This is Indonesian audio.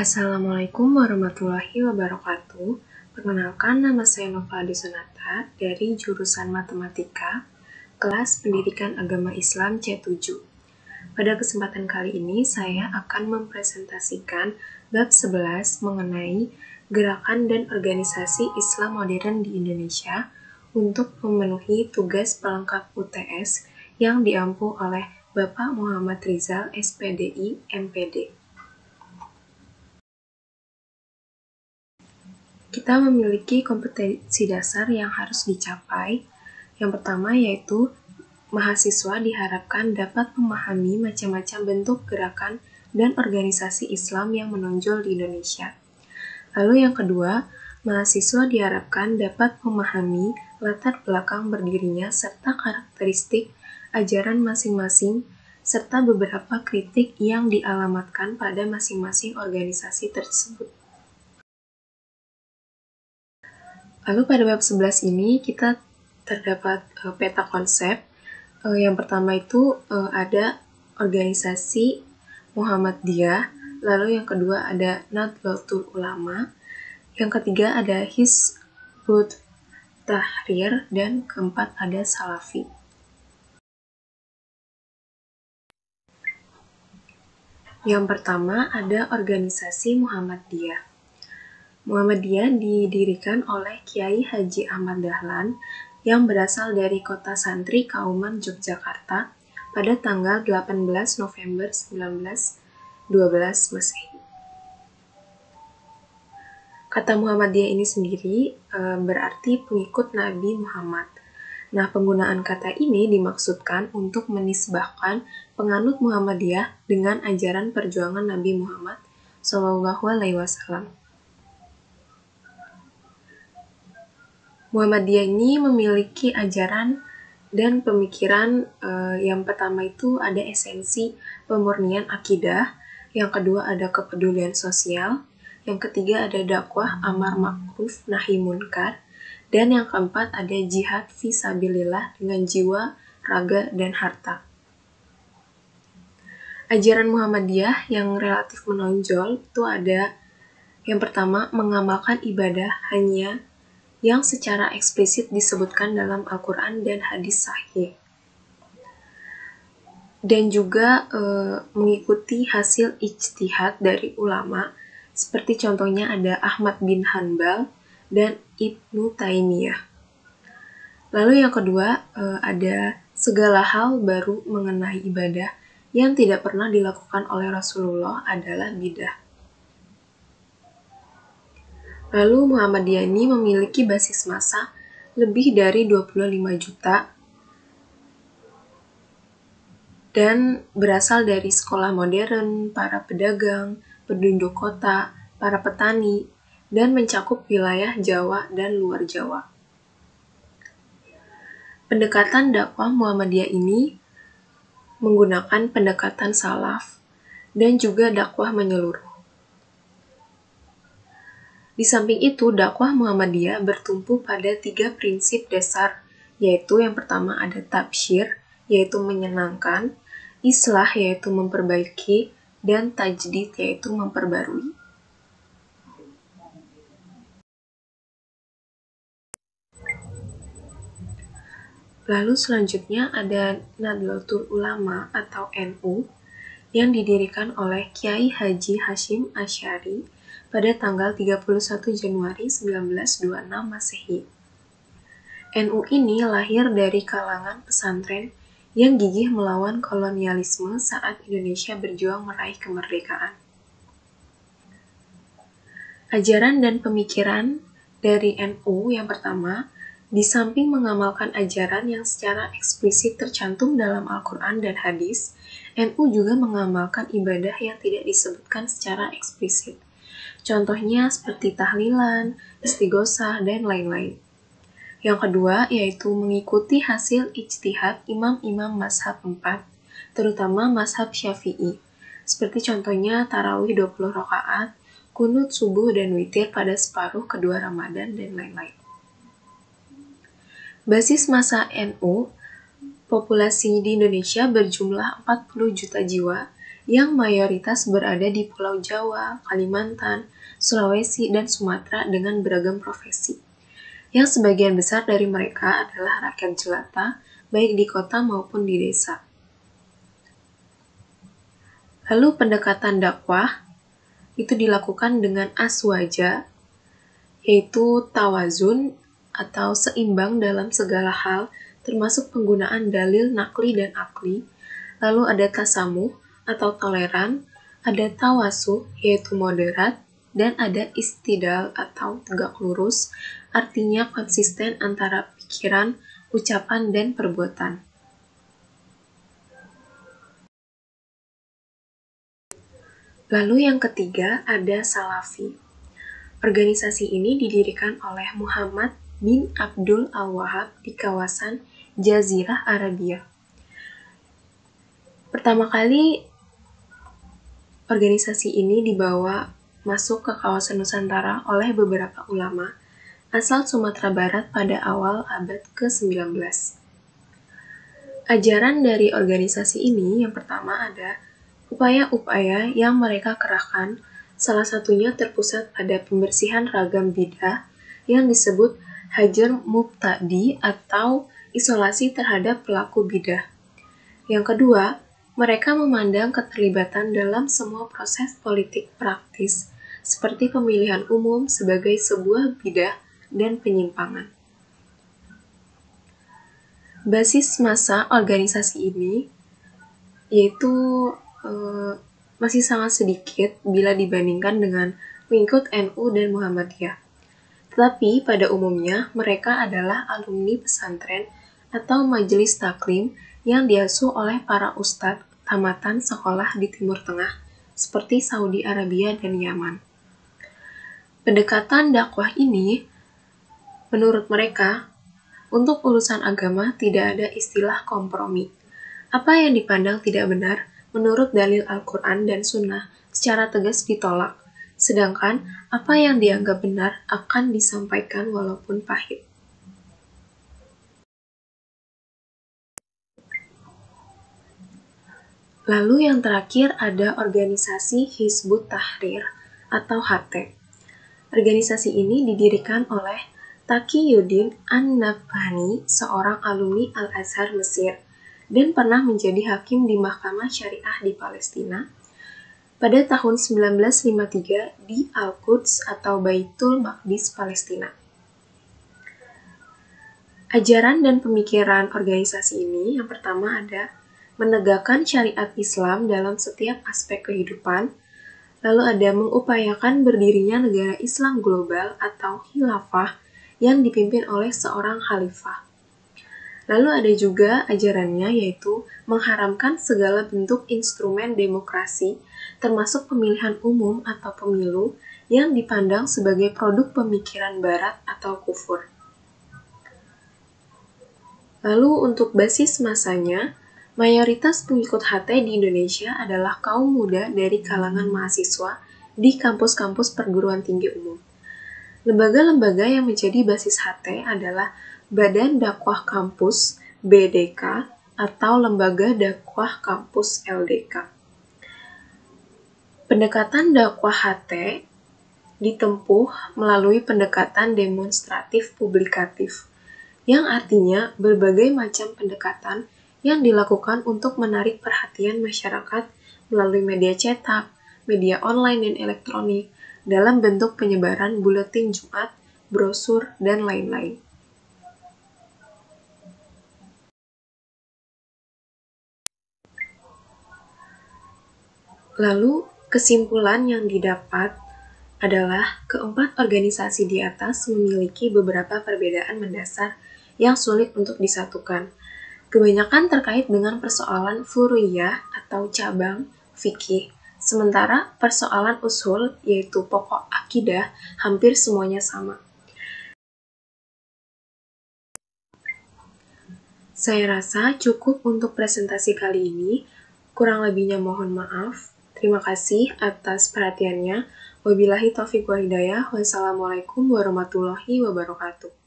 Assalamualaikum warahmatullahi wabarakatuh. Perkenalkan, nama saya Nova Adisonata dari jurusan Matematika, kelas Pendidikan Agama Islam C7. Pada kesempatan kali ini, saya akan mempresentasikan bab 11 mengenai gerakan dan organisasi Islam modern di Indonesia untuk memenuhi tugas pelengkap UTS yang diampu oleh Bapak Muhammad Rizal, SPDI, MPD. Kita memiliki kompetensi dasar yang harus dicapai. Yang pertama yaitu mahasiswa diharapkan dapat memahami macam-macam bentuk gerakan dan organisasi Islam yang menonjol di Indonesia. Lalu yang kedua, mahasiswa diharapkan dapat memahami latar belakang berdirinya serta karakteristik ajaran masing-masing serta beberapa kritik yang dialamatkan pada masing-masing organisasi tersebut. Lalu pada bab 11 ini kita terdapat peta konsep. Yang pertama itu ada organisasi Muhammadiyah, lalu yang kedua ada Nahdlatul Ulama, yang ketiga ada Hizbut Tahrir, dan keempat ada Salafi. Yang pertama ada organisasi Muhammadiyah. Muhammadiyah didirikan oleh Kiai Haji Ahmad Dahlan yang berasal dari kota santri Kauman Yogyakarta pada tanggal 18 November 1912 Masehi. Kata Muhammadiyah ini sendiri berarti pengikut Nabi Muhammad. Nah, penggunaan kata ini dimaksudkan untuk menisbahkan penganut Muhammadiyah dengan ajaran perjuangan Nabi Muhammad SAW. Muhammadiyah ini memiliki ajaran dan pemikiran yang pertama itu ada esensi pemurnian akidah, yang kedua ada kepedulian sosial, yang ketiga ada dakwah amar ma'ruf nahi munkar, dan yang keempat ada jihad fisabilillah dengan jiwa, raga, dan harta. Ajaran Muhammadiyah yang relatif menonjol itu ada yang pertama mengamalkan ibadah hanya yang secara eksplisit disebutkan dalam Al-Quran dan hadis sahih. Dan juga mengikuti hasil ijtihad dari ulama, seperti contohnya ada Ahmad bin Hanbal dan Ibnu Taimiyah. Lalu yang kedua, ada segala hal baru mengenai ibadah yang tidak pernah dilakukan oleh Rasulullah adalah bidah. Lalu Muhammadiyah ini memiliki basis massa lebih dari 25 juta dan berasal dari sekolah modern, para pedagang, penduduk kota, para petani, dan mencakup wilayah Jawa dan luar Jawa. Pendekatan dakwah Muhammadiyah ini menggunakan pendekatan salaf dan juga dakwah menyeluruh. Di samping itu, dakwah Muhammadiyah bertumpu pada 3 prinsip dasar, yaitu yang pertama ada tabsyir, yaitu menyenangkan, islah, yaitu memperbaiki, dan tajdid, yaitu memperbarui. Lalu selanjutnya ada Nahdlatul Ulama atau NU yang didirikan oleh Kiai Haji Hashim Asy'ari pada tanggal 31 Januari 1926 Masehi. NU ini lahir dari kalangan pesantren yang gigih melawan kolonialisme saat Indonesia berjuang meraih kemerdekaan. Ajaran dan pemikiran dari NU yang pertama, di samping mengamalkan ajaran yang secara eksplisit tercantum dalam Al-Quran dan hadis, NU juga mengamalkan ibadah yang tidak disebutkan secara eksplisit. Contohnya seperti tahlilan, istighosah, dan lain-lain. Yang kedua yaitu mengikuti hasil ijtihad imam-imam mazhab 4, terutama mazhab Syafi'i, seperti contohnya tarawih 20 rakaat, kunut subuh dan witir pada separuh kedua Ramadan, dan lain-lain. Basis massa NU, populasi di Indonesia berjumlah 40 juta jiwa, yang mayoritas berada di Pulau Jawa, Kalimantan, Sulawesi, dan Sumatera dengan beragam profesi. Yang sebagian besar dari mereka adalah rakyat jelata, baik di kota maupun di desa. Lalu pendekatan dakwah itu dilakukan dengan aswaja, yaitu tawazun atau seimbang dalam segala hal, termasuk penggunaan dalil nakli dan akli. Lalu ada tasamuh atau toleran, ada tawasuh yaitu moderat, dan ada istidal atau tegak lurus, artinya konsisten antara pikiran, ucapan, dan perbuatan. Lalu yang ketiga ada Salafi. Organisasi ini didirikan oleh Muhammad bin Abdul Al-Wahhab di kawasan Jazirah Arabia. Pertama kali organisasi ini dibawa masuk ke kawasan Nusantara oleh beberapa ulama asal Sumatera Barat pada awal abad ke-19. Ajaran dari organisasi ini yang pertama ada upaya-upaya yang mereka kerahkan, salah satunya terpusat pada pembersihan ragam bidah yang disebut hajar mubtadi atau isolasi terhadap pelaku bidah. Yang kedua, mereka memandang keterlibatan dalam semua proses politik praktis seperti pemilihan umum sebagai sebuah bidah dan penyimpangan. Basis massa organisasi ini yaitu masih sangat sedikit bila dibandingkan dengan pengikut NU dan Muhammadiyah. Tetapi pada umumnya mereka adalah alumni pesantren atau majelis taklim yang diasuh oleh para ustadz tamatan sekolah di Timur Tengah seperti Saudi Arabia dan Yaman. Pendekatan dakwah ini menurut mereka untuk urusan agama tidak ada istilah kompromi. Apa yang dipandang tidak benar menurut dalil Al-Quran dan Sunnah secara tegas ditolak, sedangkan apa yang dianggap benar akan disampaikan walaupun pahit. Lalu yang terakhir ada organisasi Hizbut Tahrir atau HT. Organisasi ini didirikan oleh Taqiyuddin An-Nabhani, seorang alumni Al-Azhar Mesir, dan pernah menjadi hakim di Mahkamah Syariah di Palestina pada tahun 1953 di Al-Quds atau Baitul Maqdis, Palestina. Ajaran dan pemikiran organisasi ini yang pertama ada menegakkan syariat Islam dalam setiap aspek kehidupan, lalu ada mengupayakan berdirinya negara Islam global atau khilafah yang dipimpin oleh seorang khalifah. Lalu ada juga ajarannya yaitu mengharamkan segala bentuk instrumen demokrasi, termasuk pemilihan umum atau pemilu yang dipandang sebagai produk pemikiran barat atau kufur. Lalu untuk basis masanya, mayoritas pengikut HT di Indonesia adalah kaum muda dari kalangan mahasiswa di kampus-kampus perguruan tinggi umum. Lembaga-lembaga yang menjadi basis HT adalah Badan Dakwah Kampus (BDK) atau Lembaga Dakwah Kampus (LDK). Pendekatan dakwah HT ditempuh melalui pendekatan demonstratif publikatif, yang artinya berbagai macam pendekatan yang dilakukan untuk menarik perhatian masyarakat melalui media cetak, media online dan elektronik, dalam bentuk penyebaran buletin Jumat, brosur, dan lain-lain. Lalu, kesimpulan yang didapat adalah keempat organisasi di atas memiliki beberapa perbedaan mendasar yang sulit untuk disatukan. Kebanyakan terkait dengan persoalan furu'iyah atau cabang fikih, sementara persoalan usul yaitu pokok akidah hampir semuanya sama. Saya rasa cukup untuk presentasi kali ini. Kurang lebihnya mohon maaf. Terima kasih atas perhatiannya. Wabillahi taufiq wal hidayah. Wassalamualaikum warahmatullahi wabarakatuh.